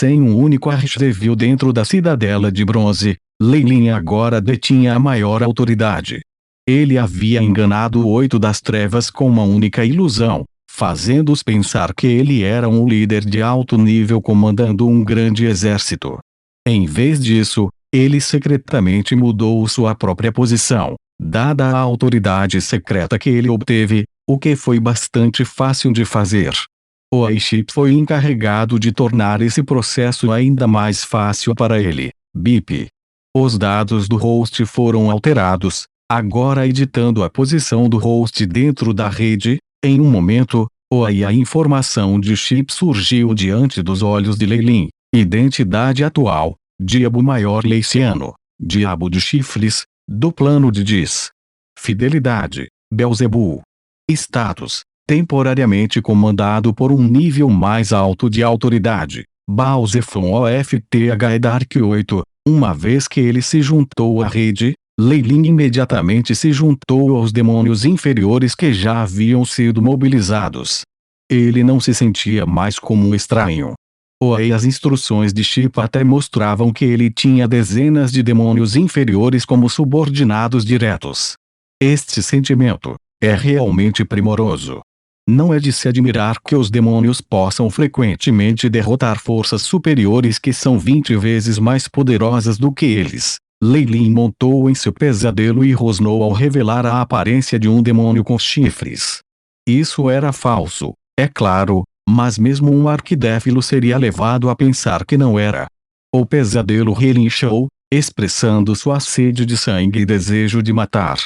Sem um único archivio dentro da cidadela de bronze, Lei Lin agora detinha a maior autoridade. Ele havia enganado o Oito das Trevas com uma única ilusão, fazendo-os pensar que ele era um líder de alto nível comandando um grande exército. Em vez disso, ele secretamente mudou sua própria posição, dada a autoridade secreta que ele obteve, o que foi bastante fácil de fazer. O Aiship foi encarregado de tornar esse processo ainda mais fácil para ele. BIP. Os dados do host foram alterados, agora editando a posição do host dentro da rede. Em um momento, a informação de chip surgiu diante dos olhos de Lei Lin. Identidade atual: Diabo Maior Leiciano, Diabo de Chifres, do plano de Dis. Fidelidade: Belzebu. Status: temporariamente comandado por um nível mais alto de autoridade, Baal-Zephon OFTH Dark 8. Uma vez que ele se juntou à rede, Lei Lin imediatamente se juntou aos demônios inferiores que já haviam sido mobilizados. Ele não se sentia mais como um estranho. As instruções de Chip até mostravam que ele tinha dezenas de demônios inferiores como subordinados diretos. Este sentimento é realmente primoroso. Não é de se admirar que os demônios possam frequentemente derrotar forças superiores que são 20 vezes mais poderosas do que eles. Lei Lin montou em seu pesadelo e rosnou ao revelar a aparência de um demônio com chifres. Isso era falso, é claro, mas mesmo um arquidéfilo seria levado a pensar que não era. O pesadelo relinchou, expressando sua sede de sangue e desejo de matar.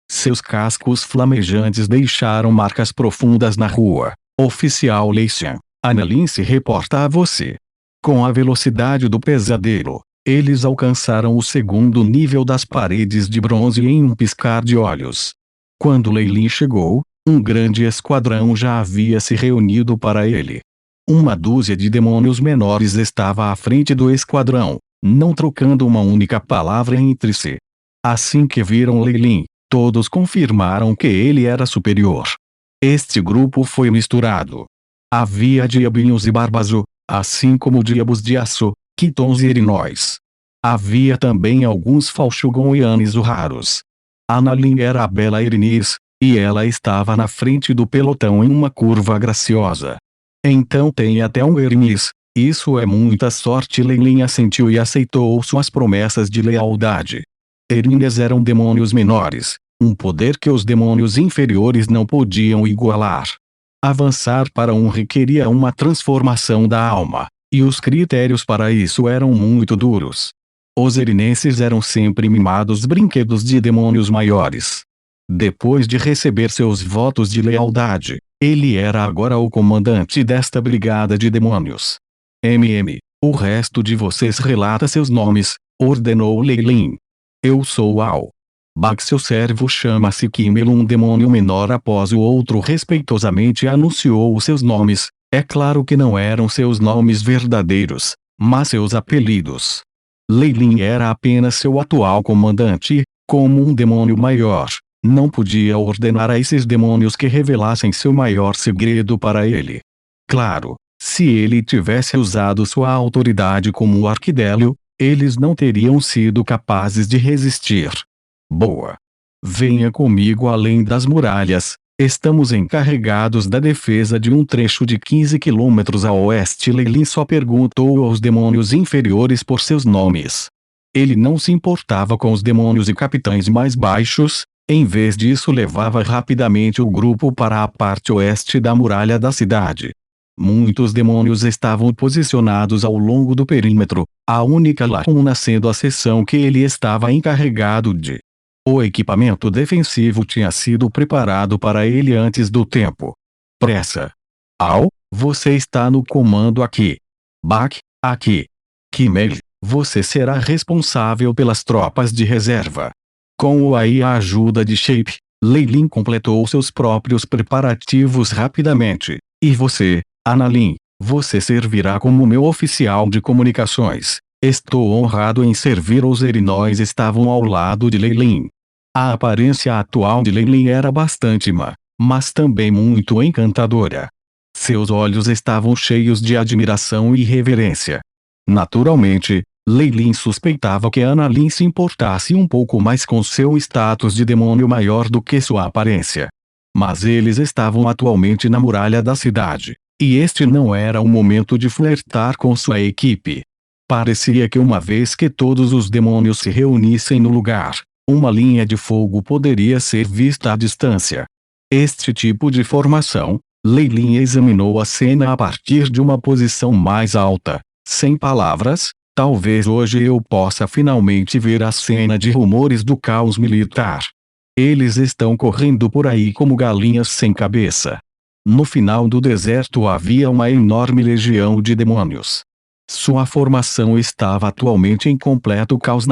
Seus cascos flamejantes deixaram marcas profundas na rua. Oficial Leician, Annalyn se reporta a você. Com a velocidade do pesadelo, eles alcançaram o segundo nível das paredes de bronze em um piscar de olhos. Quando Lei Lin chegou, um grande esquadrão já havia se reunido para ele. Uma dúzia de demônios menores estava à frente do esquadrão, não trocando uma única palavra entre si. Assim que viram Lei Lin, todos confirmaram que ele era superior. Este grupo foi misturado. Havia diabinhos e barbazo, assim como diabos de aço, quitons e erinóis. Havia também alguns falchugonyanes raros. Annalyn era a bela Erinis, e ela estava na frente do pelotão em uma curva graciosa. Então tem até um Erinis, isso é muita sorte. Lei Lin assentiu e aceitou suas promessas de lealdade. Erines eram demônios menores, um poder que os demônios inferiores não podiam igualar. Avançar para um requeria uma transformação da alma, e os critérios para isso eram muito duros. Os erinenses eram sempre mimados brinquedos de demônios maiores. Depois de receber seus votos de lealdade, ele era agora o comandante desta brigada de demônios. O resto de vocês relata seus nomes, ordenou Lei Lin. Eu sou Al. Bak, seu servo chama-se Kimmel. Um demônio menor após o outro respeitosamente anunciou os seus nomes. É claro que não eram seus nomes verdadeiros, mas seus apelidos. Lei Lin era apenas seu atual comandante, como um demônio maior. Não podia ordenar a esses demônios que revelassem seu maior segredo para ele. Claro, se ele tivesse usado sua autoridade como arquidélio, eles não teriam sido capazes de resistir. Boa. Venha comigo além das muralhas. Estamos encarregados da defesa de um trecho de 15 quilômetros a oeste. Lei Lin só perguntou aos demônios inferiores por seus nomes. Ele não se importava com os demônios e capitães mais baixos. Em vez disso, levava rapidamente o grupo para a parte oeste da muralha da cidade. Muitos demônios estavam posicionados ao longo do perímetro, a única lacuna sendo a seção que ele estava encarregado de. O equipamento defensivo tinha sido preparado para ele antes do tempo. Pressa. Al, você está no comando aqui. Bak, aqui. Kimmel, você será responsável pelas tropas de reserva. Com a ajuda de Shape, Lei Lin completou seus próprios preparativos rapidamente. E você, Annalyn, você servirá como meu oficial de comunicações. Estou honrado em servir. Os erinóis estavam ao lado de Lei Lin. A aparência atual de Lei Lin era bastante má, mas também muito encantadora. Seus olhos estavam cheios de admiração e reverência. Naturalmente, Lei Lin suspeitava que Ana Lin se importasse um pouco mais com seu status de demônio maior do que sua aparência. Mas eles estavam atualmente na muralha da cidade, e este não era o momento de flertar com sua equipe. Parecia que uma vez que todos os demônios se reunissem no lugar, uma linha de fogo poderia ser vista à distância. Este tipo de formação, Lei Lin examinou a cena a partir de uma posição mais alta. Sem palavras, talvez hoje eu possa finalmente ver a cena de rumores do caos militar. Eles estão correndo por aí como galinhas sem cabeça. No final do deserto havia uma enorme legião de demônios. Sua formação estava atualmente em completo caos.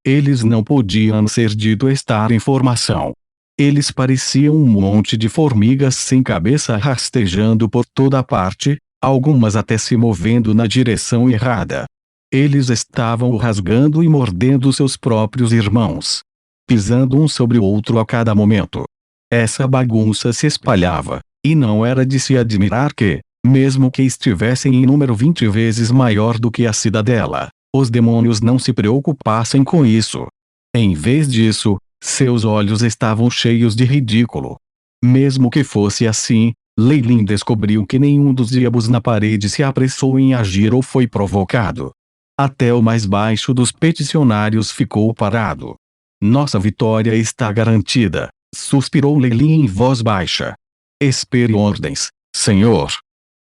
Eles não podiam ser dito estar em formação. Eles pareciam um monte de formigas sem cabeça rastejando por toda parte, algumas até se movendo na direção errada. Eles estavam rasgando e mordendo seus próprios irmãos, pisando um sobre o outro a cada momento. Essa bagunça se espalhava, e não era de se admirar que, mesmo que estivessem em número 20 vezes maior do que a cidadela, os demônios não se preocupassem com isso. Em vez disso, seus olhos estavam cheios de ridículo. Mesmo que fosse assim, Lei Lin descobriu que nenhum dos diabos na parede se apressou em agir ou foi provocado. Até o mais baixo dos peticionários ficou parado. Nossa vitória está garantida, suspirou Lei Lin em voz baixa. Espere ordens, senhor.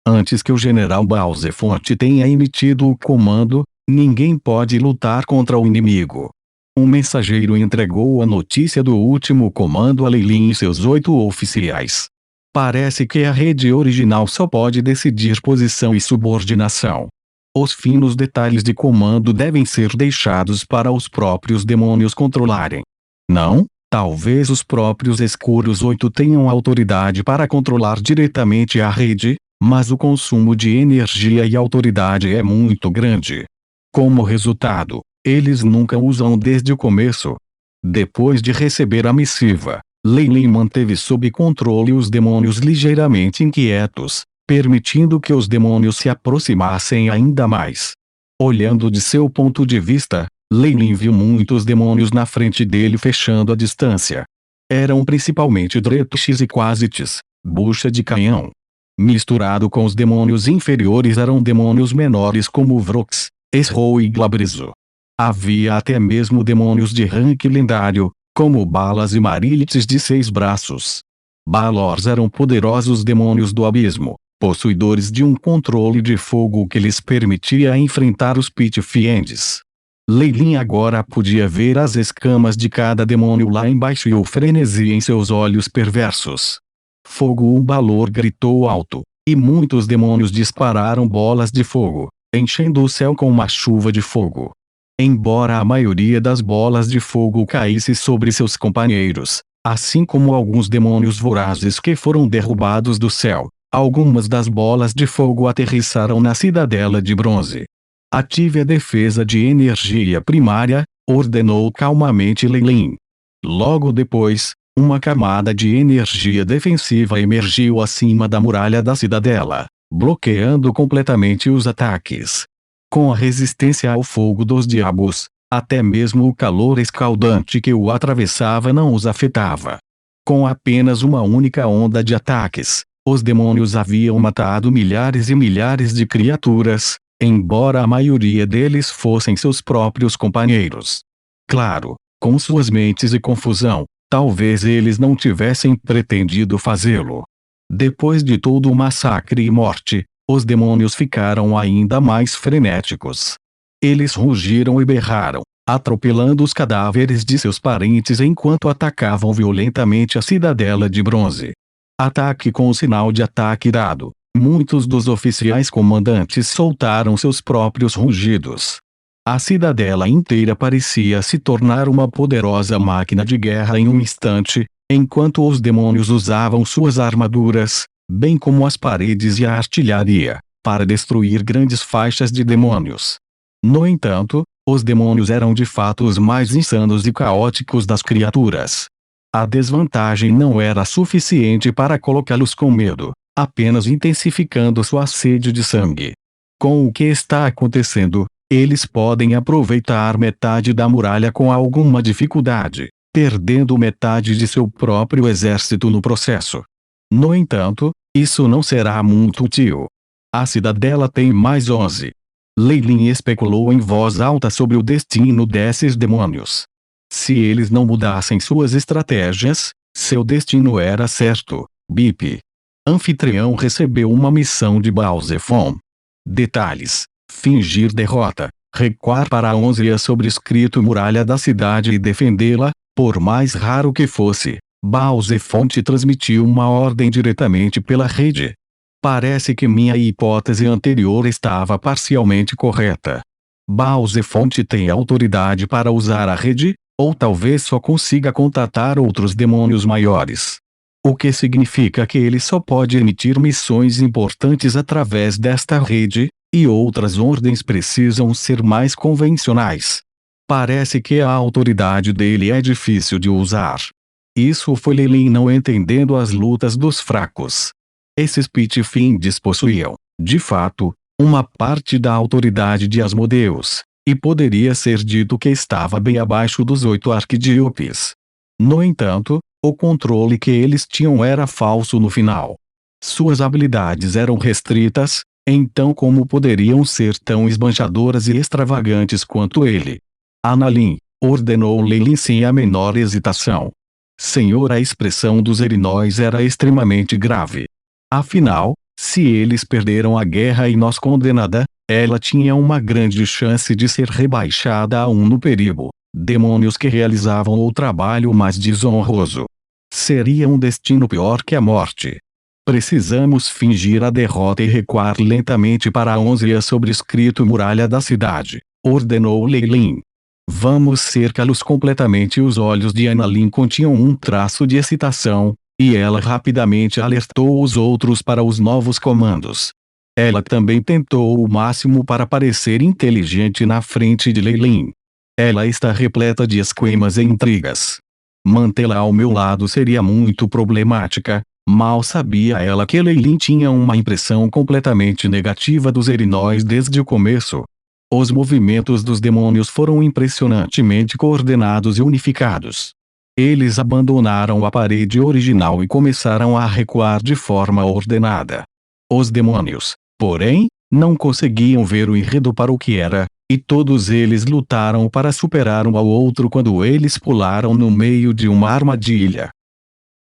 Antes que o general Bao Zefonte tenha emitido o comando, ninguém pode lutar contra o inimigo. Um mensageiro entregou a notícia do último comando a Lei Lin e seus 8 oficiais. Parece que a rede original só pode decidir posição e subordinação. Os finos detalhes de comando devem ser deixados para os próprios demônios controlarem. Não, talvez os próprios escuros 8 tenham autoridade para controlar diretamente a rede, mas o consumo de energia e autoridade é muito grande. Como resultado, eles nunca usam desde o começo. Depois de receber a missiva, Lei Lin manteve sob controle os demônios ligeiramente inquietos, permitindo que os demônios se aproximassem ainda mais. Olhando de seu ponto de vista, Lei Lin viu muitos demônios na frente dele fechando a distância. Eram principalmente Drechis e Quasites, bucha de canhão. Misturado com os demônios inferiores eram demônios menores como Vrox, Esrou e Glabrizo. Havia até mesmo demônios de rank lendário, como Balas e Marilites de 6 braços. Balors eram poderosos demônios do abismo, possuidores de um controle de fogo que lhes permitia enfrentar os Pit Fiends. Lei Lin agora podia ver as escamas de cada demônio lá embaixo e o frenesi em seus olhos perversos. Fogo! O Balor gritou alto, e muitos demônios dispararam bolas de fogo, enchendo o céu com uma chuva de fogo. Embora a maioria das bolas de fogo caísse sobre seus companheiros, assim como alguns demônios vorazes que foram derrubados do céu, algumas das bolas de fogo aterrissaram na cidadela de bronze. Ative a defesa de energia primária, ordenou calmamente Lei Lin. Logo depois, uma camada de energia defensiva emergiu acima da muralha da cidadela, bloqueando completamente os ataques. Com a resistência ao fogo dos diabos, até mesmo o calor escaldante que o atravessava não os afetava. Com apenas uma única onda de ataques, os demônios haviam matado milhares e milhares de criaturas, embora a maioria deles fossem seus próprios companheiros. Claro, com suas mentes e confusão, talvez eles não tivessem pretendido fazê-lo. Depois de todo o massacre e morte, os demônios ficaram ainda mais frenéticos. Eles rugiram e berraram, atropelando os cadáveres de seus parentes enquanto atacavam violentamente a cidadela de bronze. Ataque com o sinal de ataque dado, muitos dos oficiais comandantes soltaram seus próprios rugidos. A cidadela inteira parecia se tornar uma poderosa máquina de guerra em um instante, enquanto os demônios usavam suas armaduras, bem como as paredes e a artilharia, para destruir grandes faixas de demônios. No entanto, os demônios eram de fato os mais insanos e caóticos das criaturas. A desvantagem não era suficiente para colocá-los com medo, apenas intensificando sua sede de sangue. Com o que está acontecendo, Eles podem aproveitar metade da muralha com alguma dificuldade, perdendo metade de seu próprio exército no processo. No entanto, isso não será muito útil. A cidadela tem mais 11. Lei Lin especulou em voz alta sobre o destino desses demônios. Se eles não mudassem suas estratégias, seu destino era certo. Bip. Anfitrião recebeu uma missão de Bao Zefong. Detalhes: fingir derrota, recuar para a 11 sobrescrito muralha da cidade e defendê-la, por mais raro que fosse. Bao Zefong transmitiu uma ordem diretamente pela rede. Parece que minha hipótese anterior estava parcialmente correta. Bao Zefong tem autoridade para usar a rede, ou talvez só consiga contatar outros demônios maiores. O que significa que ele só pode emitir missões importantes através desta rede, e outras ordens precisam ser mais convencionais. Parece que a autoridade dele é difícil de usar. Isso foi Lei Lin não entendendo as lutas dos fracos. Esses Pit-Fiends possuíam, de fato, uma parte da autoridade de Asmodeus, e poderia ser dito que estava bem abaixo dos 8 arquidíopes. No entanto, o controle que eles tinham era falso no final. Suas habilidades eram restritas, então como poderiam ser tão esbanjadoras e extravagantes quanto ele? Annalyn, ordenou Lei Lin sem a menor hesitação. Senhor, a expressão dos Erinóis era extremamente grave. Afinal, se eles perderam a guerra e nós condenada, ela tinha uma grande chance de ser rebaixada a 1 no perigo. Demônios que realizavam o trabalho mais desonroso. Seria um destino pior que a morte. Precisamos fingir a derrota e recuar lentamente para a 11 sobrescrito muralha da cidade, ordenou Lei Lin. Vamos cercá-los completamente. Os olhos de Annalyn continham um traço de excitação, e ela rapidamente alertou os outros para os novos comandos. Ela também tentou o máximo para parecer inteligente na frente de Lei Lin. Ela está repleta de esquemas e intrigas. Mantê-la ao meu lado seria muito problemática. Mal sabia ela que Lei Lin tinha uma impressão completamente negativa dos Erinóis desde o começo. Os movimentos dos demônios foram impressionantemente coordenados e unificados. Eles abandonaram a parede original e começaram a recuar de forma ordenada. Os demônios, porém, não conseguiam ver o enredo para o que era, e todos eles lutaram para superar um ao outro quando eles pularam no meio de uma armadilha.